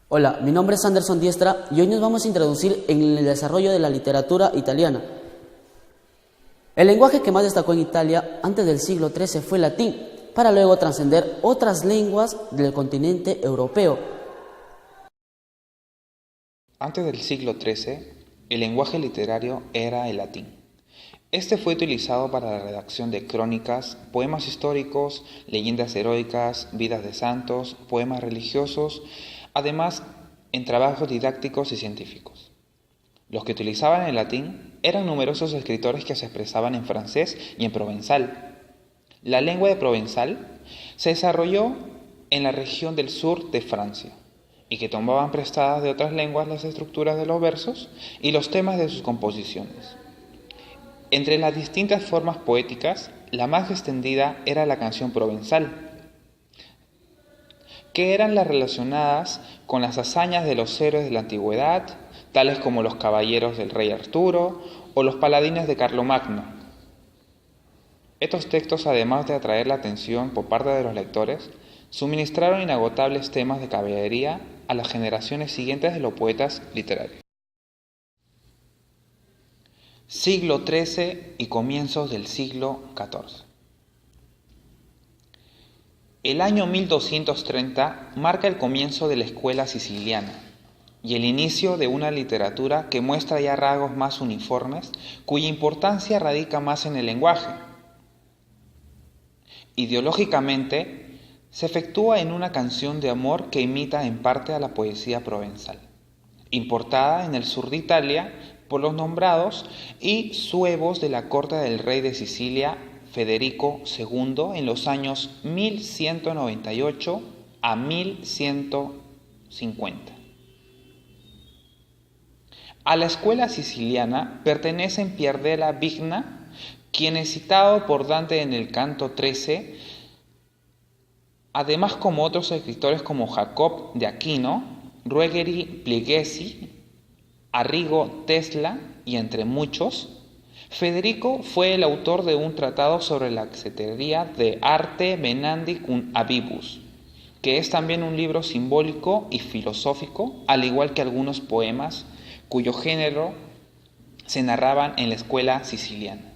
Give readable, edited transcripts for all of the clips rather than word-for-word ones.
Hola, mi nombre es Anderson Diestra y hoy nos vamos a introducir en el desarrollo de la literatura italiana. El lenguaje que más destacó en Italia antes del siglo XIII fue el latín, para luego trascender otras lenguas del continente europeo. Antes del siglo XIII, el lenguaje literario era el latín. Este fue utilizado para la redacción de crónicas, poemas históricos, leyendas heroicas, vidas de santos, poemas religiosos, además en trabajos didácticos y científicos. Los que utilizaban el latín eran numerosos escritores que se expresaban en francés y en provenzal. La lengua de provenzal se desarrolló en la región del sur de Francia y que tomaban prestadas de otras lenguas las estructuras de los versos y los temas de sus composiciones. Entre las distintas formas poéticas, la más extendida era la canción provenzal, que eran las relacionadas con las hazañas de los héroes de la antigüedad, tales como los caballeros del rey Arturo o los paladines de Carlomagno. Estos textos, además de atraer la atención por parte de los lectores, suministraron inagotables temas de caballería a las generaciones siguientes de los poetas literarios. Siglo XIII y comienzos del siglo XIV. El año 1230 marca el comienzo de la escuela siciliana y el inicio de una literatura que muestra ya rasgos más uniformes, cuya importancia radica más en el lenguaje. Ideológicamente, se efectúa en una canción de amor que imita en parte a la poesía provenzal, importada en el sur de Italia por los nombrados y suevos de la corte del rey de Sicilia, Federico II, en los años 1198 a 1150. A la escuela siciliana pertenecen Pier della Vigna, quien es citado por Dante en el canto 13, además como otros escritores como Jacob de Aquino, Ruggeri Pugliese, Arrigo Tesla y entre muchos. Federico fue el autor de un tratado sobre la asceteria de Arte Venandi cum Avibus, que es también un libro simbólico y filosófico, al igual que algunos poemas cuyo género se narraban en la escuela siciliana.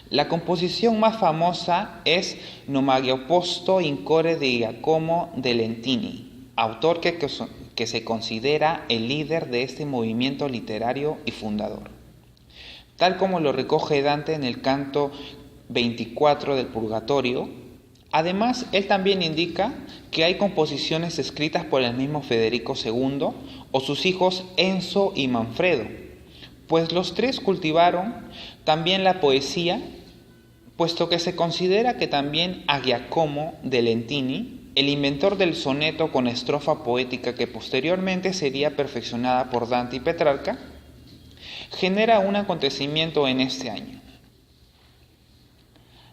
La composición más famosa es Nomagioposto in core di Giacomo de Lentini, autor que se considera el líder de este movimiento literario y fundador, tal como lo recoge Dante en el canto 24 del Purgatorio. Además, él también indica que hay composiciones escritas por el mismo Federico II o sus hijos Enzo y Manfredo, pues los tres cultivaron también la poesía, puesto que se considera que también a Giacomo de Lentini, el inventor del soneto con estrofa poética que posteriormente sería perfeccionada por Dante y Petrarca, genera un acontecimiento en este año.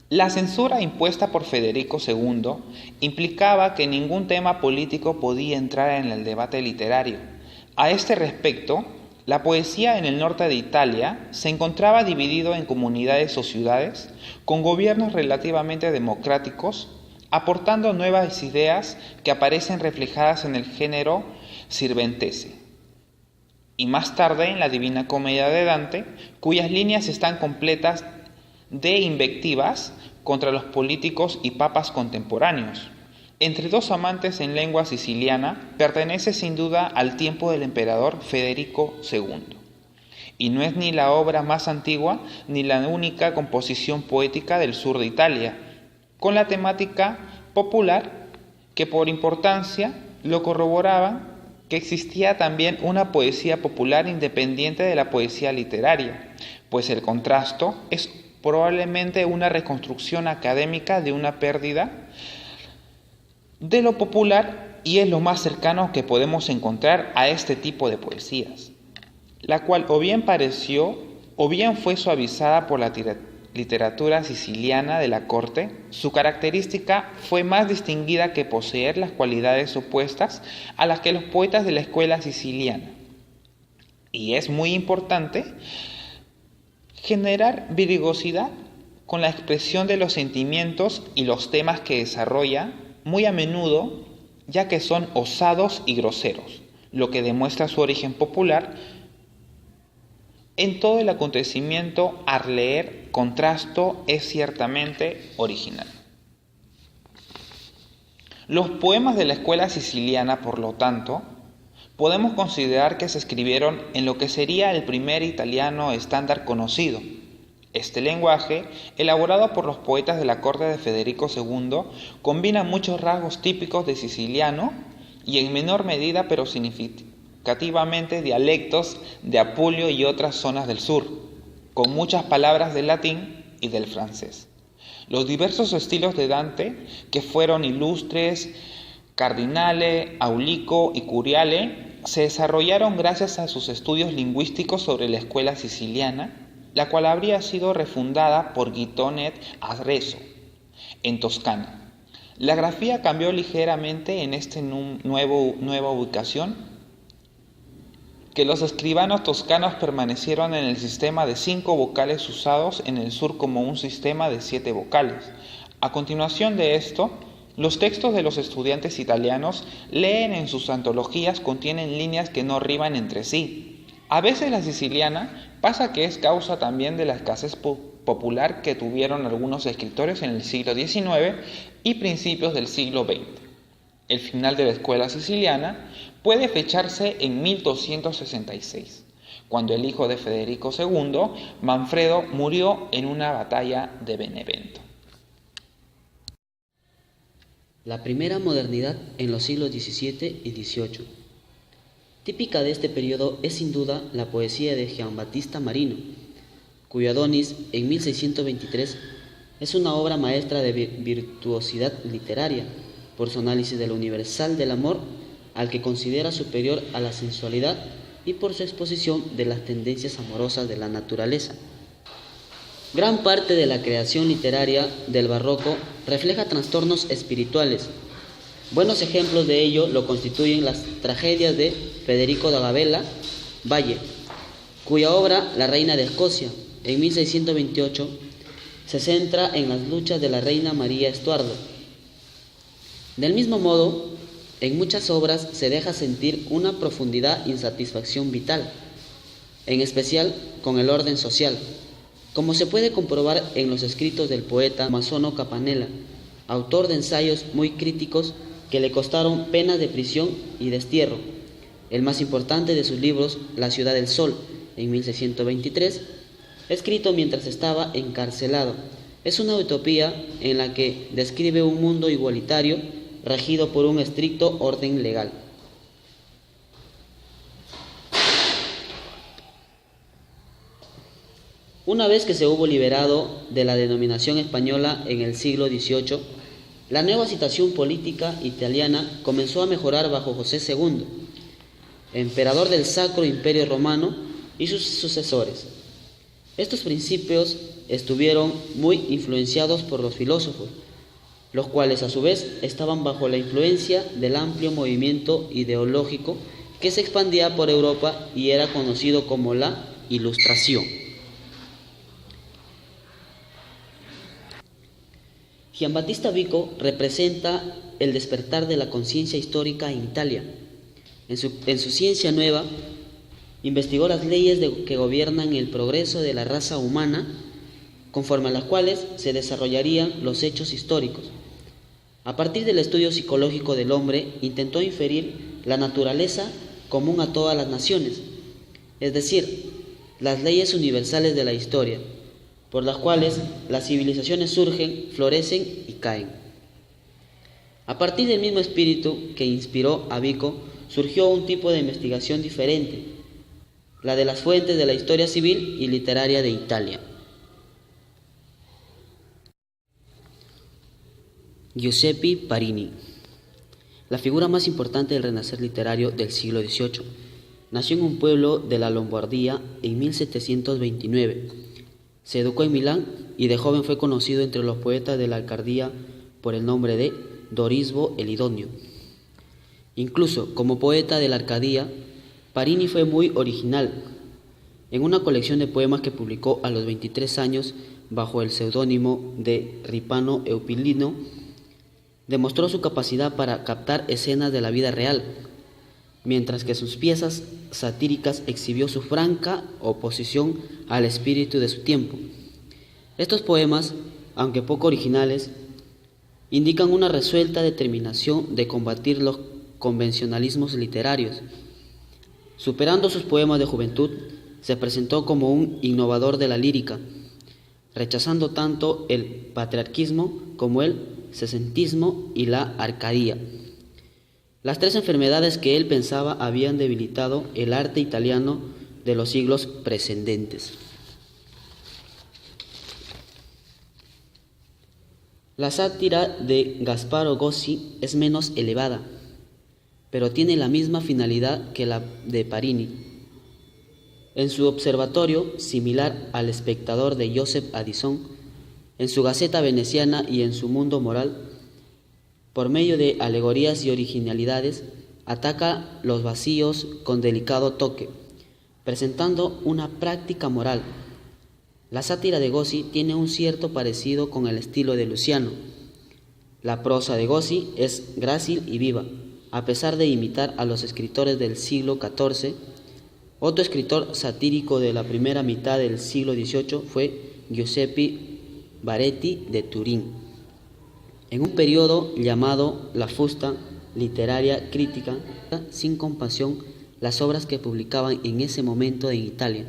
La censura impuesta por Federico II implicaba que ningún tema político podía entrar en el debate literario. A este respecto, la poesía en el norte de Italia se encontraba dividido en comunidades o ciudades con gobiernos relativamente democráticos, aportando nuevas ideas que aparecen reflejadas en el género sirventese, y más tarde en la Divina Comedia de Dante, cuyas líneas están completas de invectivas contra los políticos y papas contemporáneos. Entre dos amantes en lengua siciliana, pertenece sin duda al tiempo del emperador Federico II, y no es ni la obra más antigua ni la única composición poética del sur de Italia, con la temática popular que por importancia lo corroboraban que existía también una poesía popular independiente de la poesía literaria, pues el contrasto es probablemente una reconstrucción académica de una pérdida de lo popular y es lo más cercano que podemos encontrar a este tipo de poesías, la cual o bien pareció o bien fue suavizada por la literatura siciliana de la corte. Su característica fue más distinguida que poseer las cualidades opuestas a las que los poetas de la escuela siciliana. Y es muy importante generar virtuosidad con la expresión de los sentimientos y los temas que desarrolla, muy a menudo, ya que son osados y groseros, lo que demuestra su origen popular en todo el acontecimiento. Al leer contrasto es ciertamente original. Los poemas de la escuela siciliana, por lo tanto, podemos considerar que se escribieron en lo que sería el primer italiano estándar conocido. Este lenguaje, elaborado por los poetas de la corte de Federico II, combina muchos rasgos típicos de siciliano y en menor medida pero significativamente dialectos de Apulio y otras zonas del sur, con muchas palabras del latín y del francés. Los diversos estilos de Dante, que fueron ilustres, Cardinale, Aulico y Curiale, se desarrollaron gracias a sus estudios lingüísticos sobre la escuela siciliana, la cual habría sido refundada por Guitonet Arezzo, en Toscana. La grafía cambió ligeramente en esta nueva ubicación, que los escribanos toscanos permanecieron en el sistema de 5 vocales usados en el sur como un sistema de 7 vocales. A continuación de esto, los textos de los estudiantes italianos leen en sus antologías contienen líneas que no riman entre sí. A veces la siciliana pasa que es causa también de la escasez popular que tuvieron algunos escritores en el siglo XIX y principios del siglo XX. El final de la escuela siciliana puede fecharse en 1266, cuando el hijo de Federico II, Manfredo, murió en una batalla de Benevento. La primera modernidad en los siglos XVII y XVIII. Típica de este periodo es sin duda la poesía de Giambattista Marino, cuyo Adonis, en 1623, es una obra maestra de virtuosidad literaria, por su análisis de lo universal del amor, al que considera superior a la sensualidad, y por su exposición de las tendencias amorosas de la naturaleza. Gran parte de la creación literaria del barroco refleja trastornos espirituales. Buenos ejemplos de ello lo constituyen las tragedias de Federico da Valle, cuya obra La Reina de Escocia, en 1628, se centra en las luchas de la reina María Estuardo. Del mismo modo, en muchas obras se deja sentir una profundidad insatisfacción vital, en especial con el orden social, como se puede comprobar en los escritos del poeta Masono Capanela, autor de ensayos muy críticos que le costaron penas de prisión y destierro. El más importante de sus libros, La Ciudad del Sol, en 1623, escrito mientras estaba encarcelado, es una utopía en la que describe un mundo igualitario regido por un estricto orden legal. Una vez que se hubo liberado de la denominación española en el siglo XVIII, la nueva situación política italiana comenzó a mejorar bajo José II, emperador del Sacro Imperio Romano, y sus sucesores. Estos principios estuvieron muy influenciados por los filósofos, los cuales a su vez estaban bajo la influencia del amplio movimiento ideológico que se expandía por Europa y era conocido como la Ilustración. Giambattista Vico representa el despertar de la conciencia histórica en Italia. En su Ciencia Nueva, investigó las leyes que gobiernan el progreso de la raza humana, conforme a las cuales se desarrollarían los hechos históricos. A partir del estudio psicológico del hombre, intentó inferir la naturaleza común a todas las naciones, es decir, las leyes universales de la historia, por las cuales las civilizaciones surgen, florecen y caen. A partir del mismo espíritu que inspiró a Vico, surgió un tipo de investigación diferente, la de las fuentes de la historia civil y literaria de Italia. Giuseppe Parini, la figura más importante del renacer literario del siglo XVIII, nació en un pueblo de la Lombardía en 1729. Se educó en Milán y de joven fue conocido entre los poetas de la alcaldía por el nombre de Dorisbo el Idóneo. Incluso como poeta de la Arcadia, Parini fue muy original. En una colección de poemas que publicó a los 23 años bajo el seudónimo de Ripano Eupilino, demostró su capacidad para captar escenas de la vida real. mientras que sus piezas satíricas exhibió su franca oposición al espíritu de su tiempo. Estos poemas, aunque poco originales, indican una resuelta determinación de combatir los convencionalismos literarios. Superando sus poemas de juventud, se presentó como un innovador de la lírica, rechazando tanto el patriarquismo como el sesentismo y la arcadia. Las tres enfermedades que él pensaba habían debilitado el arte italiano de los siglos precedentes. La sátira de Gasparo Gozzi es menos elevada, pero tiene la misma finalidad que la de Parini. En su observatorio, similar al Espectador de Joseph Addison, en su Gaceta Veneciana y en su Mundo Moral, por medio de alegorías y originalidades, ataca los vacíos con delicado toque, presentando una práctica moral. La sátira de Gozzi tiene un cierto parecido con el estilo de Luciano. La prosa de Gozzi es grácil y viva, a pesar de imitar a los escritores del siglo XIV. Otro escritor satírico de la primera mitad del siglo XVIII fue Giuseppe Baretti de Turín. En un periodo llamado la fusta literaria crítica, sin compasión las obras que publicaban en ese momento en Italia.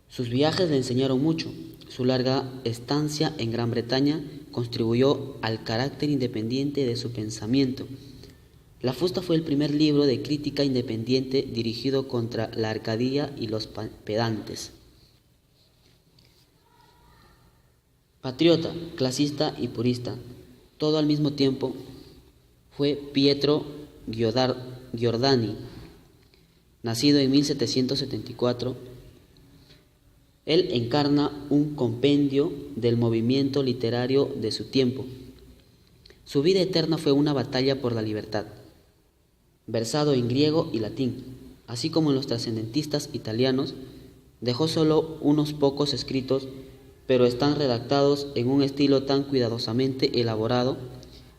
Sus viajes le enseñaron mucho. Su larga estancia en Gran Bretaña contribuyó al carácter independiente de su pensamiento. La fusta fue el primer libro de crítica independiente dirigido contra la arcadia y los pedantes. Patriota, clasista y purista, todo al mismo tiempo, fue Pietro Giordani, nacido en 1774. Él encarna un compendio del movimiento literario de su tiempo. Su vida eterna fue una batalla por la libertad, versado en griego y latín, así como en los trascendentistas italianos. Dejó solo unos pocos escritos, pero están redactados en un estilo tan cuidadosamente elaborado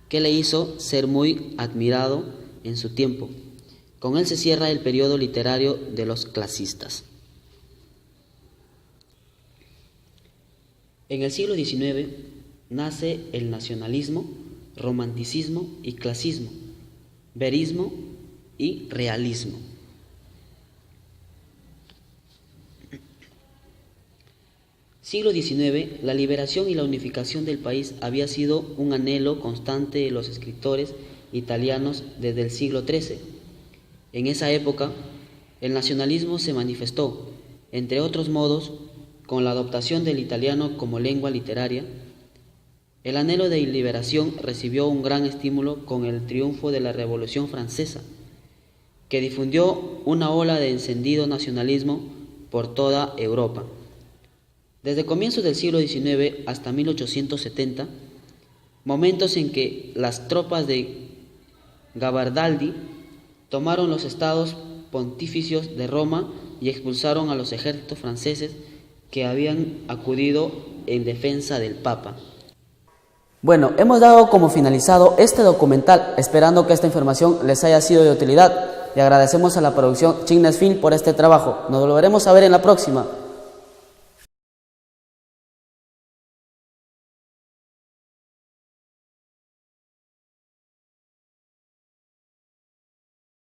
que le hizo ser muy admirado en su tiempo. Con él se cierra el periodo literario de los clasistas. En el siglo XIX nace el nacionalismo, romanticismo y clasismo, verismo y realismo. Siglo XIX, la liberación y la unificación del país había sido un anhelo constante de los escritores italianos desde el siglo XIII. En esa época, el nacionalismo se manifestó, entre otros modos, con la adoptación del italiano como lengua literaria. El anhelo de liberación recibió un gran estímulo con el triunfo de la Revolución Francesa, que difundió una ola de encendido nacionalismo por toda Europa. Desde comienzos del siglo XIX hasta 1870, momentos en que las tropas de Gabardaldi tomaron los estados pontificios de Roma y expulsaron a los ejércitos franceses que habían acudido en defensa del Papa. Bueno, hemos dado como finalizado este documental, esperando que esta información les haya sido de utilidad. Le agradecemos a la producción Chignes Film por este trabajo. Nos volveremos a ver en la próxima.